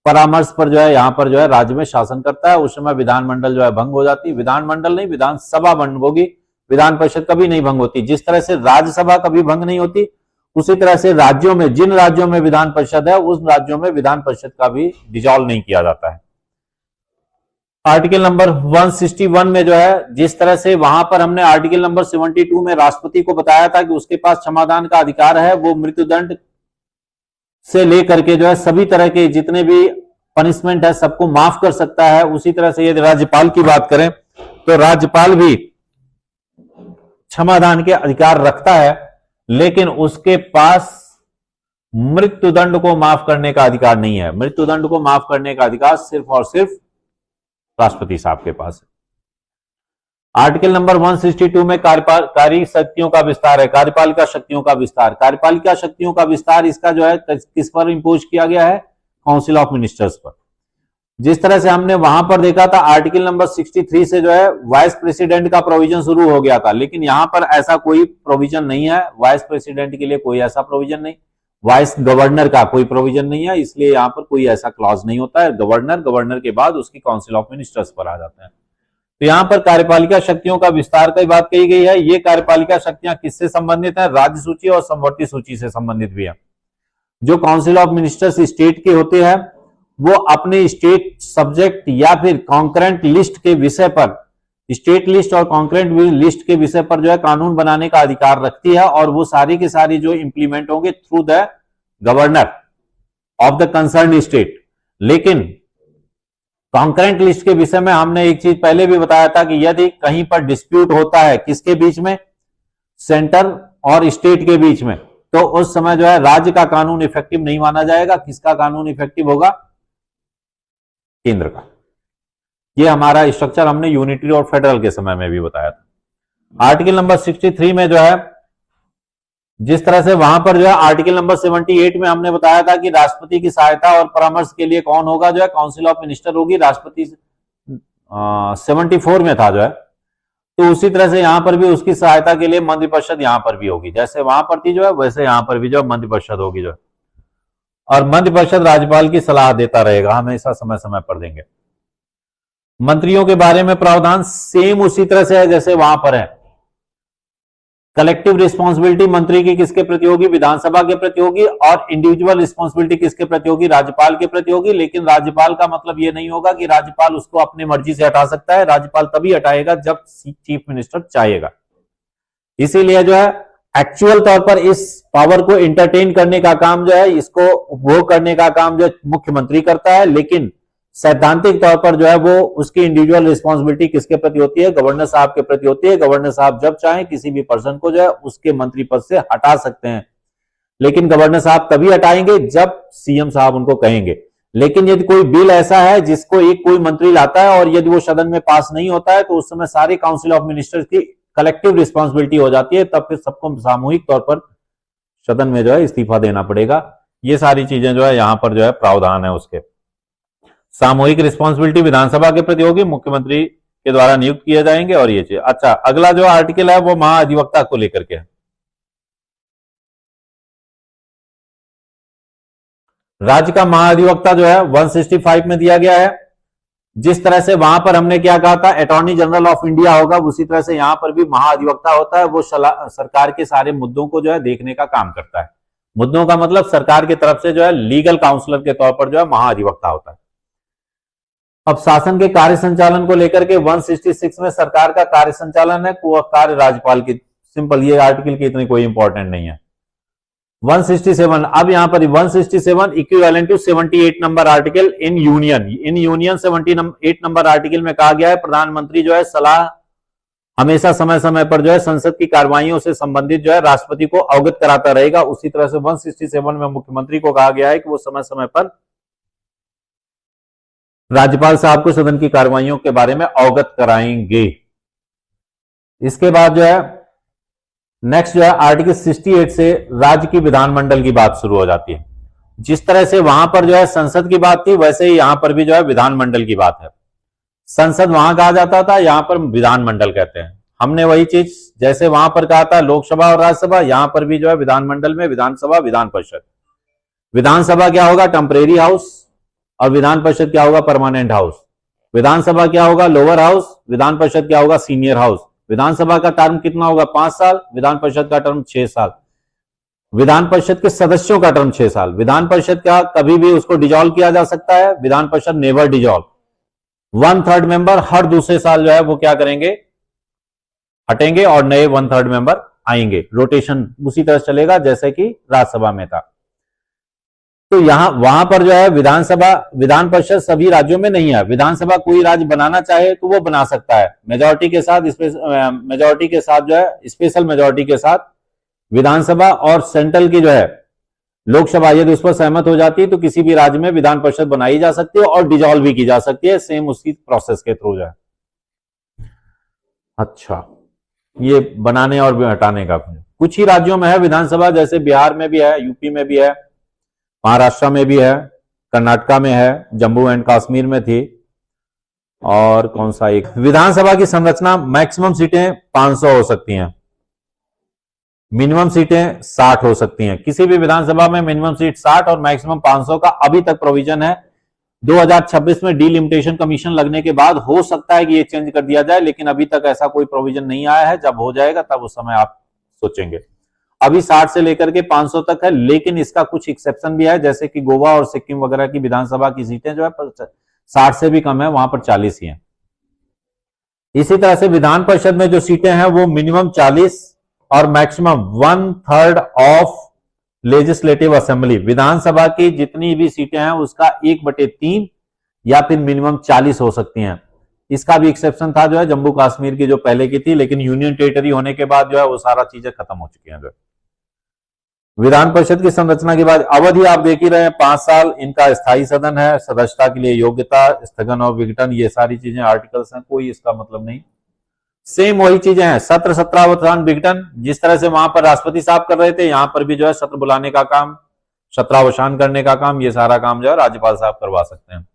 परामर्श पर जो है यहां पर जो है राज्य में शासन करता है। उस समय विधानमंडल जो है भंग हो जाती है, विधानमंडल नहीं विधानसभा भंग होगी, विधान परिषद कभी नहीं भंग होती। जिस तरह से राज्यसभा कभी भंग नहीं होती, उसी तरह से राज्यों में, जिन राज्यों में विधान परिषद है उस राज्यों में विधान परिषद का भी डिसॉल्व नहीं किया जाता है। आर्टिकल नंबर 161 में जो है, जिस तरह से वहां पर हमने आर्टिकल नंबर 72 में राष्ट्रपति को बताया था कि उसके पास क्षमादान का अधिकार है, वो मृत्युदंड से लेकर के जो है सभी तरह के जितने भी पनिशमेंट है सबको माफ कर सकता है। उसी तरह से यदि राज्यपाल की बात करें तो राज्यपाल भी क्षमादान के अधिकार रखता है, लेकिन उसके पास मृत्युदंड को माफ करने का अधिकार नहीं है। मृत्युदंड को माफ करने का अधिकार सिर्फ और सिर्फ राष्ट्रपति साहब के पास है। आर्टिकल नंबर 162 में कार्यकारी शक्तियों का विस्तार है। कार्यपालिका शक्तियों का विस्तार, कार्यपालिका शक्तियों का विस्तार इसका जो है किस पर इंपोज किया गया है? काउंसिल ऑफ मिनिस्टर्स पर। जिस तरह से हमने वहां पर देखा था आर्टिकल नंबर 63 से जो है वाइस प्रेसिडेंट का प्रोविजन शुरू हो गया था, लेकिन यहां पर ऐसा कोई प्रोविजन नहीं है। वाइस प्रेसिडेंट के लिए कोई ऐसा प्रोविजन नहीं, वाइस गवर्नर का कोई प्रोविजन नहीं है, इसलिए यहां पर कोई ऐसा क्लॉज नहीं होता है। गवर्नर के बाद उसकी काउंसिल ऑफ मिनिस्टर्स पर आ जाते हैं। तो यहां पर कार्यपालिका शक्तियों का विस्तार की बात कही गई है। ये कार्यपालिका शक्तियां किससे संबंधित है? राज्य सूची और समवर्ती सूची से संबंधित भी है। जो काउंसिल ऑफ मिनिस्टर्स स्टेट के होते हैं वो अपने स्टेट सब्जेक्ट या फिर कॉन्करेंट लिस्ट के विषय पर, स्टेट लिस्ट और कॉन्करेंट लिस्ट के विषय पर जो है कानून बनाने का अधिकार रखती है, और वो सारी की सारी जो इंप्लीमेंट होंगे through the governor of the concern state. लेकिन कॉन्करेंट लिस्ट के विषय में हमने एक चीज पहले भी बताया था कि यदि कहीं पर डिस्प्यूट होता है किसके बीच में? सेंटर और स्टेट के बीच में, तो उस समय जो है राज्य का कानून इफेक्टिव नहीं माना जाएगा। किसका कानून इफेक्टिव होगा? केंद्र का। ये हमारा स्ट्रक्चर हमने यूनिटरी और फेडरल के समय में भी बताया था। आर्टिकल नंबर 63 में जो है जिस तरह से वहां पर जो है आर्टिकल नंबर 78 में हमने बताया था कि राष्ट्रपति की सहायता और परामर्श के लिए कौन होगा? जो है काउंसिल ऑफ मिनिस्टर होगी। राष्ट्रपति 74 में था जो है, तो उसी तरह से यहां पर भी उसकी सहायता के लिए मंत्रिपरिषद यहां पर भी होगी। जैसे वहां पर थी जो है वैसे यहां पर भी जो मंत्रिपरिषद होगी जो है, और मंत्रिपरिषद राज्यपाल की सलाह देता रहेगा, हमेशा समय समय पर देंगे। मंत्रियों के बारे में प्रावधान सेम उसी तरह से है जैसे वहां पर है। कलेक्टिव रिस्पॉन्सिबिलिटी मंत्री की किसके प्रति होगी? विधानसभा के प्रति होगी। और इंडिविजुअल रिस्पॉन्सिबिलिटी किसके प्रति होगी? राज्यपाल के प्रति होगी। लेकिन राज्यपाल का मतलब यह नहीं होगा कि राज्यपाल उसको अपनी मर्जी से हटा सकता है। राज्यपाल तभी हटाएगा जब चीफ मिनिस्टर चाहेगा। इसीलिए जो है एक्चुअल तौर पर इस पावर को एंटरटेन करने का काम जो है, इसको उपभोग करने का काम जो मुख्यमंत्री करता है, लेकिन सैद्धांतिक तौर पर जो है वो उसकी इंडिविजुअल रिस्पॉन्सिबिलिटी किसके प्रति होती है? गवर्नर साहब के प्रति होती है। गवर्नर साहब जब चाहें किसी भी पर्सन को जो है उसके मंत्री पद से हटा सकते हैं, लेकिन गवर्नर साहब तभी हटाएंगे जब सीएम साहब उनको कहेंगे। लेकिन यदि कोई बिल ऐसा है जिसको एक कोई मंत्री लाता है और यदि वो सदन में पास नहीं होता है, तो उस समय सारी काउंसिल ऑफ मिनिस्टर्स की कलेक्टिव रिस्पॉन्सिबिलिटी हो जाती है। तब फिर सबको सामूहिक तौर पर सदन में जो है इस्तीफा देना पड़ेगा। ये सारी चीजें जो है यहां पर जो है प्रावधान है उसके। सामूहिक रिस्पॉन्सिबिलिटी विधानसभा के प्रति होगी, मुख्यमंत्री के द्वारा नियुक्त किए जाएंगे। और ये चीज अच्छा, अगला जो आर्टिकल है वो महाधिवक्ता को लेकर के है। राज्य का महाधिवक्ता जो है 165 में दिया गया है। जिस तरह से वहां पर हमने क्या कहा था, अटॉर्नी जनरल ऑफ इंडिया होगा, उसी तरह से यहां पर भी महाधिवक्ता होता है। वो सरकार के सारे मुद्दों को जो है देखने का काम करता है। मुद्दों का मतलब सरकार की तरफ से जो है लीगल काउंसलर के तौर पर जो है महाधिवक्ता होता है। अब शासन के कार्य संचालन को लेकर के 166 में सरकार का कार्य संचालन है, कार्य राज्यपाल की। सिंपल, ये आर्टिकल की इतनी कोई इंपॉर्टेंट नहीं है। 167, अब यहां पर 167 equivalent to 78 number article in union 78 number article में कहा गया है प्रधानमंत्री जो है सलाह हमेशा समय समय पर जो है संसद की कार्रवाइयों से संबंधित जो है राष्ट्रपति को अवगत कराता रहेगा। उसी तरह से 167 में मुख्यमंत्री को कहा गया है कि वो समय समय पर राज्यपाल साहब को सदन की कार्रवाइयों के बारे में अवगत कराएंगे। इसके बाद जो है नेक्स्ट जो है आर्टिकल 68 से राज्य की विधानमंडल की बात शुरू हो जाती है। जिस तरह से वहां पर जो है संसद की बात थी, वैसे ही यहां पर भी जो है विधानमंडल की बात है। संसद वहां कहा जाता था, यहां पर विधानमंडल कहते हैं। हमने वही चीज जैसे वहां पर कहा था लोकसभा और राज्यसभा, यहां पर भी जो है विधानमंडल में विधानसभा, विधान परिषद। विधानसभा क्या होगा? टेम्परेरी हाउस, और विधान परिषद क्या होगा? Permanent house. विधानसभा क्या होगा? Lower house. विधान परिषद क्या होगा? Senior house. विधानसभा का टर्म कितना होगा? 5 साल। विधान परिषद का टर्म 6 साल। विधान परिषद के सदस्यों का टर्म 6 साल। विधान परिषद का कभी भी उसको डिजॉल्व किया जा सकता है। Vidhan Parishad never dissolve. 1/3 member हर दूसरे साल जो है वो क्या करेंगे? हटेंगे और नए 1/3 मेंबर आएंगे। रोटेशन उसी तरह चलेगा जैसे कि राज्यसभा में था। तो यहां वहां पर जो है विधानसभा विधान परिषद सभी राज्यों में नहीं है। विधानसभा कोई राज्य बनाना चाहे तो वो बना सकता है मेजोरिटी के साथ, मेजोरिटी के साथ जो है स्पेशल मेजोरिटी के साथ विधानसभा और सेंट्रल की जो है लोकसभा यदि उस पर सहमत हो जाती है तो किसी भी राज्य में विधान परिषद बनाई जा सकती है और डिजॉल्व भी की जा सकती है, सेम उसी प्रोसेस के थ्रू जो है। अच्छा, ये बनाने और हटाने का कुछ ही राज्यों में है विधानसभा, जैसे बिहार में भी है, यूपी में भी है, महाराष्ट्र में भी है, कर्नाटका में है, जम्मू एंड कश्मीर में थी, और कौन सा एक। विधानसभा की संरचना मैक्सिमम सीटें 500 हो सकती हैं, मिनिमम सीटें 60 हो सकती हैं। किसी भी विधानसभा में मिनिमम सीट 60 और मैक्सिमम 500 का अभी तक प्रोविजन है। 2026 में डीलिमिटेशन कमीशन लगने के बाद हो सकता है कि ये चेंज कर दिया जाए, लेकिन अभी तक ऐसा कोई प्रोविजन नहीं आया है। जब हो जाएगा तब उस समय आप सोचेंगे। अभी 60 से लेकर के 500 तक है, लेकिन इसका कुछ एक्सेप्शन भी है, जैसे कि गोवा और सिक्किम वगैरह की विधानसभा की सीटें जो है 60 से भी कम है, वहां पर 40 ही है। इसी तरह से विधान परिषद में जो सीटें हैं वो मिनिमम 40 और मैक्सिमम 1/3 ऑफ लेजिस्लेटिव असेंबली, विधानसभा की जितनी भी सीटें हैं उसका 1/3 या फिर मिनिमम 40 हो सकती हैं। इसका भी एक्सेप्शन था जो है जम्मू कश्मीर की जो पहले की थी, लेकिन यूनियन टेरिटरी होने के बाद जो है वो सारा चीजें खत्म हो चुकी हैं। जो विधान परिषद की संरचना के बाद अवधि आप देख ही रहे हैं 5 साल, इनका स्थायी सदन है, सदस्यता के लिए योग्यता, स्थगन और विघटन, ये सारी चीजें आर्टिकल्स हैं, कोई इसका मतलब नहीं। सेम वही चीजें हैं, सत्र, सत्रावसान, विघटन, जिस तरह से वहां पर राष्ट्रपति साहब कर रहे थे, यहां पर भी जो है सत्र बुलाने का काम, सत्रावसान करने का काम, ये सारा काम जो है राज्यपाल साहब करवा सकते हैं।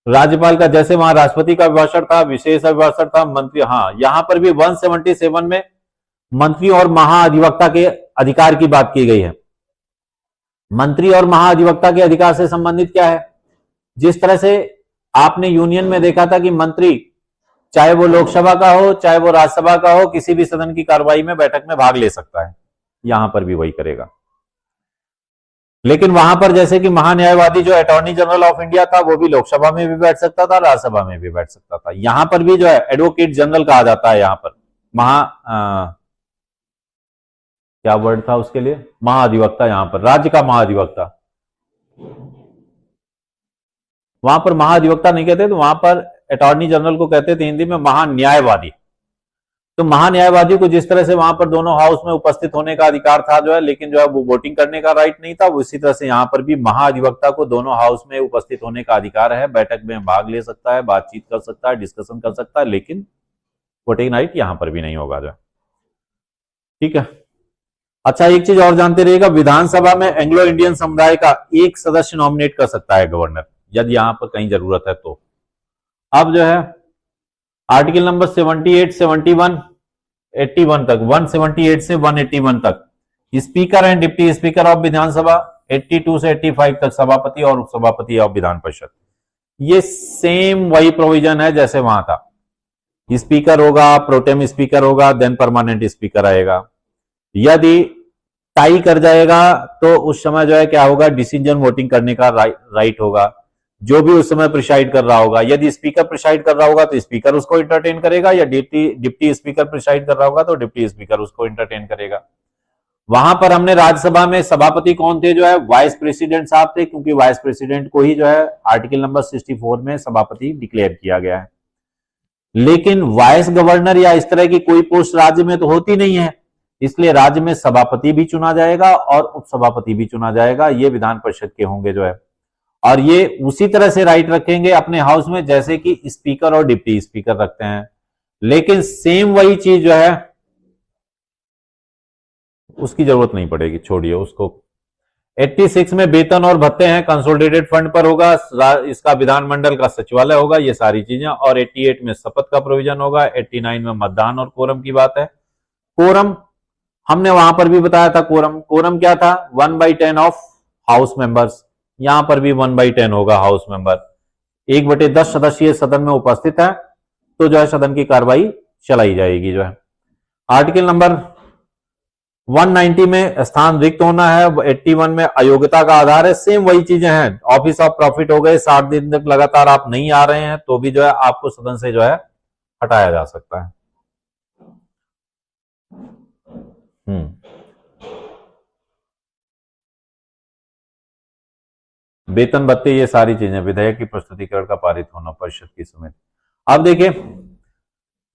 राज्यपाल का जैसे वहां राष्ट्रपति का अभिभाषण था, विशेष अभिभाषण था, मंत्री, हाँ यहां पर भी 177 में मंत्री और महाधिवक्ता के अधिकार की बात की गई है। मंत्री और महाधिवक्ता के अधिकार से संबंधित क्या है, जिस तरह से आपने यूनियन में देखा था कि मंत्री चाहे वो लोकसभा का हो चाहे वो राज्यसभा का हो, किसी भी सदन की कार्रवाई में बैठक में भाग ले सकता है, यहां पर भी वही करेगा। लेकिन वहां पर जैसे कि महान्यायवादी जो अटॉर्नी जनरल ऑफ इंडिया था वो भी लोकसभा में भी बैठ सकता था, राज्यसभा में भी बैठ सकता था। यहां पर भी जो है एडवोकेट जनरल कहा जाता है, यहां पर क्या वर्ड था उसके लिए, महाधिवक्ता, यहां पर राज्य का महाधिवक्ता। वहां पर महाधिवक्ता नहीं कहते, तो वहां पर अटॉर्नी जनरल को कहते थे हिंदी में महान्यायवादी। तो महान्यायवादी को जिस तरह से वहां पर दोनों हाउस में उपस्थित होने का अधिकार था जो है, लेकिन जो है वो वोटिंग करने का राइट नहीं था, उसी तरह से यहां पर भी महाधिवक्ता को दोनों हाउस में उपस्थित होने का अधिकार है, बैठक में भाग ले सकता है, बातचीत कर सकता है, डिस्कशन कर सकता है, लेकिन वोटिंग राइट यहां पर भी नहीं होगा जो। ठीक है। अच्छा, एक चीज और जानते रहिएगा, विधानसभा में एंग्लो इंडियन समुदाय का एक सदस्य नॉमिनेट कर सकता है गवर्नर, यदि यहां पर कहीं जरूरत है तो। अब जो है आर्टिकल नंबर 78, 71, 81 तक, 178 से 181 तक speaker and deputy speaker of Vidhan Sabha, 82 से 85 तक सभापति और उपसभापति ऑफ विधान परिषद। ये सेम वही प्रोविजन है जैसे वहां था, स्पीकर होगा, प्रोटेम स्पीकर होगा, देन परमानेंट स्पीकर आएगा। यदि टाई कर जाएगा तो उस समय जो है क्या होगा, डिसीजन वोटिंग करने का राइट होगा, जो भी उस समय प्रिसाइड कर रहा होगा। यदि स्पीकर प्रिसाइड कर रहा होगा तो स्पीकर उसको इंटरटेन करेगा, या डिप्टी स्पीकर प्रिसाइड कर रहा होगा तो डिप्टी स्पीकर उसको इंटरटेन करेगा। वहां पर हमने राज्यसभा में सभापति कौन थे, जो है वाइस प्रेसिडेंट साहब थे, क्योंकि वाइस प्रेसिडेंट को ही जो है आर्टिकल नंबर 64 में सभापति डिक्लेयर किया गया है। लेकिन वाइस गवर्नर या इस तरह की कोई पोस्ट राज्य में तो होती नहीं है, इसलिए राज्य में सभापति भी चुना जाएगा और उपसभापति भी चुना जाएगा, ये विधान परिषद के होंगे जो है। और ये उसी तरह से राइट रखेंगे अपने हाउस में जैसे कि स्पीकर और डिप्टी स्पीकर रखते हैं, लेकिन सेम वही चीज जो है उसकी जरूरत नहीं पड़ेगी, छोड़िए उसको। 86 में वेतन और भत्ते हैं, कंसोलिडेटेड फंड पर होगा, इसका विधानमंडल का सचिवालय होगा, ये सारी चीजें। और 88 में शपथ का प्रोविजन होगा, 89 में मतदान और कोरम की बात है। कोरम हमने वहां पर भी बताया था, कोरम क्या था, 1/10 ऑफ हाउस मेंबर्स, यहां पर भी 1/10 होगा हाउस मेंबर। 1/10 सदस्य सदन में उपस्थित है तो जो है सदन की कार्रवाई चलाई जाएगी जो है। आर्टिकल नंबर 190 में स्थान रिक्त होना है, 81 में अयोग्यता का आधार है, सेम वही चीजें हैं। ऑफिस ऑफ प्रॉफिट हो गए, 60 दिन तक लगातार आप नहीं आ रहे हैं तो भी जो है आपको सदन से जो है हटाया जा सकता है। वेतन भत्ते, ये सारी चीजें, विधेयक की प्रस्तुतिकरण का पारित होना परिषद की समिति। अब देखिए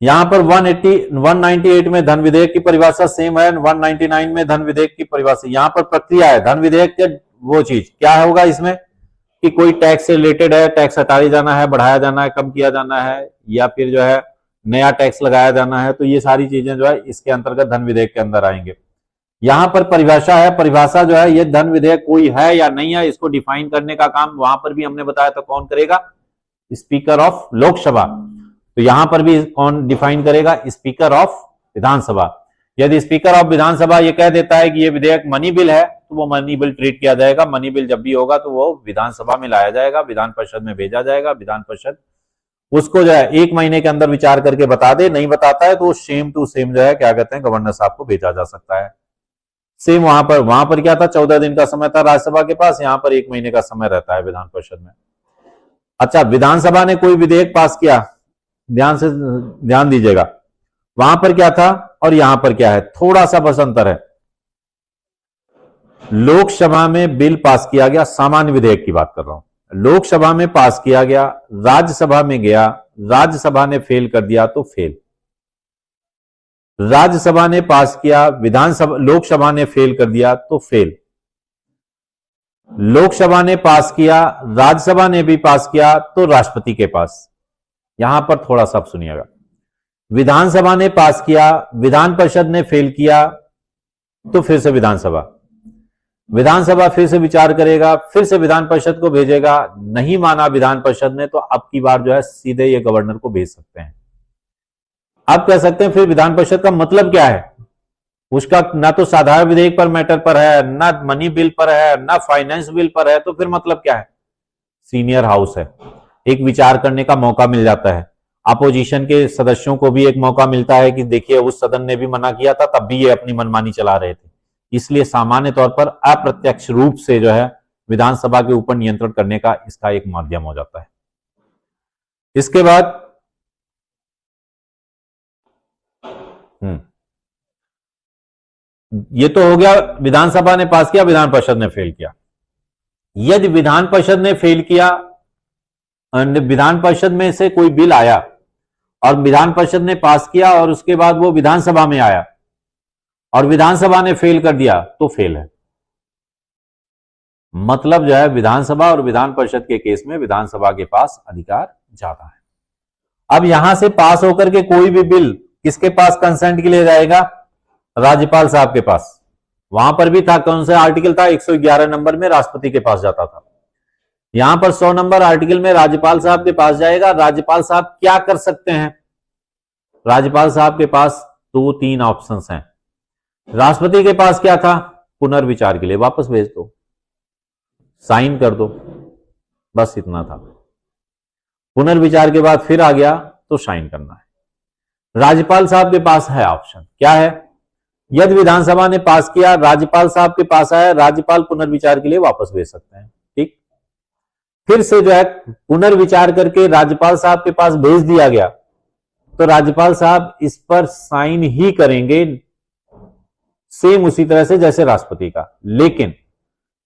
यहां पर 198 में धन विधेयक की परिभाषा सेम है, 199 में धन विधेयक की परिभाषा। यहां पर प्रक्रिया है, धन विधेयक के वो चीज क्या होगा इसमें कि कोई टैक्स से रिलेटेड है, टैक्स हटाया जाना है, बढ़ाया जाना है, कम किया जाना है, या फिर जो है नया टैक्स लगाया जाना है, तो ये सारी चीजें जो है इसके अंतर्गत धन विधेयक के अंदर आएंगे। यहां पर परिभाषा है, परिभाषा जो है ये धन विधेयक कोई है या नहीं है इसको डिफाइन करने का काम वहां पर भी हमने बताया था कौन करेगा, स्पीकर ऑफ लोकसभा। तो यहां पर भी कौन डिफाइन करेगा, स्पीकर ऑफ विधानसभा। यदि स्पीकर ऑफ विधानसभा ये कह देता है कि ये विधेयक मनी बिल है तो वो मनी बिल ट्रीट किया जाएगा। मनी बिल जब भी होगा तो वो विधानसभा में लाया जाएगा, विधान परिषद में भेजा जाएगा, विधान परिषद उसको जो है 1 महीने के अंदर विचार करके बता दे, नहीं बताता है तो सेम टू सेम जो है क्या कहते हैं गवर्नर साहब को भेजा जा सकता है। सेम वहां पर क्या था, 14 दिन का समय था राज्यसभा के पास, यहां पर 1 महीने का समय रहता है विधान परिषद में। अच्छा, विधानसभा ने कोई विधेयक पास किया, ध्यान दीजिएगा, वहां पर क्या था और यहां पर क्या है, थोड़ा सा बस अंतर है। लोकसभा में बिल पास किया गया, सामान्य विधेयक की बात कर रहा हूं, लोकसभा में पास किया गया, राज्यसभा में गया, राज्यसभा ने फेल कर दिया तो फेल। राज्यसभा ने पास किया, विधानसभा लोकसभा ने फेल कर दिया तो फेल। लोकसभा ने पास किया, राज्यसभा ने भी पास किया तो राष्ट्रपति के पास। यहां पर थोड़ा सा सुनिएगा, विधानसभा ने पास किया, विधान परिषद ने फेल किया तो फिर से विधानसभा फिर से विचार करेगा, फिर से विधान परिषद को भेजेगा, नहीं माना विधान परिषद ने तो अब की बार जो है सीधे ये गवर्नर को भेज सकते हैं। अब कह सकते हैं फिर विधान परिषद का मतलब क्या है, उसका ना तो साधारण विधेयक पर मैटर पर है, ना मनी बिल पर है, ना फाइनेंस बिल पर है, तो फिर मतलब क्या है, सीनियर हाउस है, एक विचार करने का मौका मिल जाता है। अपोजिशन के सदस्यों को भी एक मौका मिलता है कि देखिए उस सदन ने भी मना किया था तब भी ये अपनी मनमानी चला रहे थे, इसलिए सामान्य तौर पर अप्रत्यक्ष रूप से जो है विधानसभा के ऊपर नियंत्रण करने का इसका एक माध्यम हो जाता है। इसके बाद ये तो हो गया, विधानसभा ने पास किया, विधान परिषद ने फेल किया। यदि विधान परिषद ने फेल किया, विधान परिषद में से कोई बिल आया और विधान परिषद ने पास किया और उसके बाद वो विधानसभा में आया और विधानसभा ने फेल कर दिया तो फेल है। मतलब जो है विधानसभा और विधान परिषद के केस में विधानसभा के पास अधिकार ज्यादा है। अब यहां से पास होकर के कोई भी बिल किसके पास कंसेंट के लिए जाएगा, राज्यपाल साहब के पास। वहां पर भी था, कौन सा आर्टिकल था, 111 नंबर में राष्ट्रपति के पास जाता था। यहां पर 100 नंबर आर्टिकल में राज्यपाल साहब के पास जाएगा। राज्यपाल साहब क्या कर सकते हैं, राज्यपाल साहब के पास 2-3 ऑप्शंस हैं। राष्ट्रपति के पास क्या था, पुनर्विचार के लिए वापस भेज दो, साइन कर दो, बस इतना था। पुनर्विचार के बाद फिर आ गया तो साइन करना है। राज्यपाल साहब के पास है ऑप्शन, क्या है, यदि विधानसभा ने पास किया, राज्यपाल साहब के पास आया, राज्यपाल पुनर्विचार के लिए वापस भेज सकते हैं। ठीक, फिर से जो है पुनर्विचार करके राज्यपाल साहब के पास भेज दिया गया तो राज्यपाल साहब इस पर साइन ही करेंगे, सेम उसी तरह से जैसे राष्ट्रपति का। लेकिन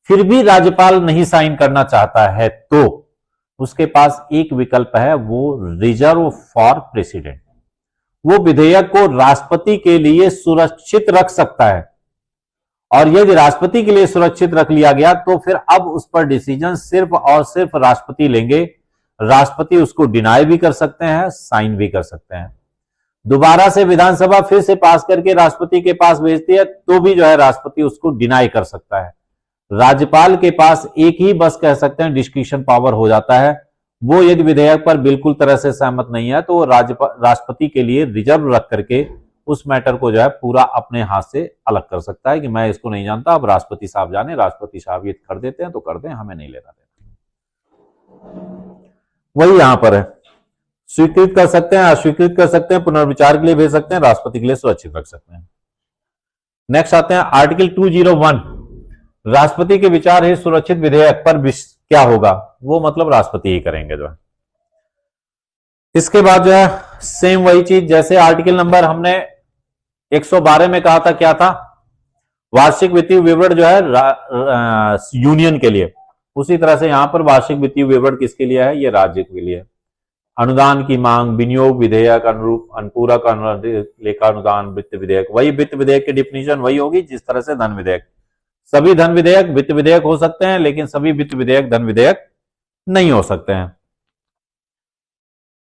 फिर भी राज्यपाल नहीं साइन करना चाहता है तो उसके पास एक विकल्प है, वो रिजर्व फॉर प्रेसिडेंट। वो विधेयक को राष्ट्रपति के लिए सुरक्षित रख सकता है और यदि राष्ट्रपति के लिए सुरक्षित रख लिया गया तो फिर अब उस पर डिसीजन सिर्फ और सिर्फ राष्ट्रपति लेंगे। राष्ट्रपति उसको डिनाई भी कर सकते हैं, साइन भी कर सकते हैं। दोबारा से विधानसभा फिर से पास करके राष्ट्रपति के पास भेजती है तो भी जो है राष्ट्रपति उसको डिनाई कर सकता है। राज्यपाल के पास एक ही बस कह सकते हैं डिस्क्रिशन पावर हो जाता है। वो यदि विधेयक पर बिल्कुल तरह से सहमत नहीं है तो वो राष्ट्रपति के लिए रिजर्व रख करके उस मैटर को जो है पूरा अपने हाथ से अलग कर सकता है कि मैं इसको नहीं जानता, अब राष्ट्रपति साहब जाने, राष्ट्रपति साहब ये कर देते हैं तो कर दें, हमें नहीं लेना देना। वही यहां पर है, स्वीकृत कर सकते हैं, अस्वीकृत कर सकते हैं, पुनर्विचार के लिए भेज सकते हैं, राष्ट्रपति के लिए सुरक्षित रख सकते हैं। नेक्स्ट आते हैं आर्टिकल 201, राष्ट्रपति के विचार है सुरक्षित विधेयक पर क्या होगा, वो मतलब राष्ट्रपति ही करेंगे जो है। इसके बाद जो है सेम वही चीज, जैसे आर्टिकल नंबर हमने 112 में कहा था, क्या था, वार्षिक वित्तीय विवरण जो है यूनियन के लिए, उसी तरह से यहां पर वार्षिक वित्तीय विवरण किसके लिए है, ये राज्य के लिए। अनुदान की मांग, विनियोग विधेयक, अनुरूप अनुपूरक लेखा अनुदान, वित्त विधेयक, वही वित्त विधेयक की डिफिनीशन वही होगी जिस तरह से धन विधेयक। सभी धन विधेयक वित्त विधेयक हो सकते हैं, लेकिन सभी वित्त विधेयक धन विधेयक नहीं हो सकते हैं।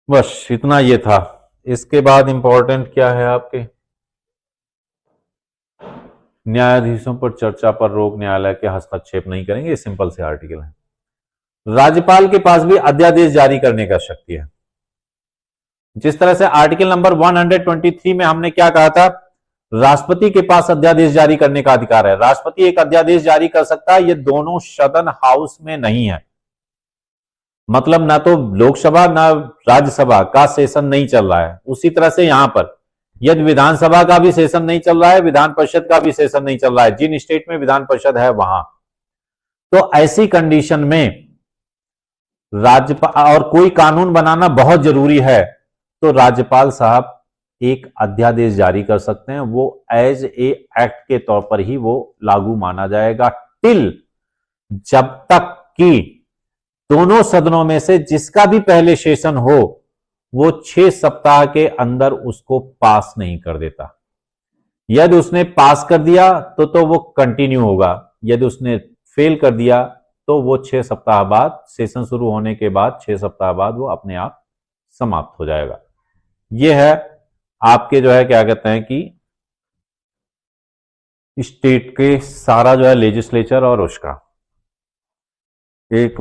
बस इतना ये था। इसके बाद इंपॉर्टेंट क्या है आपके, न्यायाधीशों पर चर्चा पर रोक, न्यायालय के हस्तक्षेप नहीं करेंगे, ये सिंपल से आर्टिकल है। राज्यपाल के पास भी अध्यादेश जारी करने का शक्ति है। जिस तरह से आर्टिकल नंबर 123 में हमने क्या कहा था, राष्ट्रपति के पास अध्यादेश जारी करने का अधिकार है। राष्ट्रपति एक अध्यादेश जारी कर सकता है, ये दोनों सदन हाउस में नहीं है। मतलब ना तो लोकसभा ना राज्यसभा का सेशन नहीं चल रहा है। उसी तरह से यहां पर यदि विधानसभा का भी सेशन नहीं चल रहा है, विधान परिषद का भी सेशन नहीं चल रहा है, जिन स्टेट में विधान परिषद है वहां, तो ऐसी कंडीशन में राज्यपाल और कोई कानून बनाना बहुत जरूरी है, तो राज्यपाल साहब एक अध्यादेश जारी कर सकते हैं। वो एज ए एक्ट के तौर पर ही वो लागू माना जाएगा, टिल जब तक कि दोनों सदनों में से जिसका भी पहले सेशन हो वो 6 सप्ताह के अंदर उसको पास नहीं कर देता। यदि उसने पास कर दिया तो वो कंटिन्यू होगा, यदि उसने फेल कर दिया तो वो 6 सप्ताह बाद, सेशन शुरू होने के बाद 6 सप्ताह बाद वो अपने आप समाप्त हो जाएगा। ये है आपके जो है क्या कहते हैं कि स्टेट के सारा जो है लेजिस्लेचर और उसका एक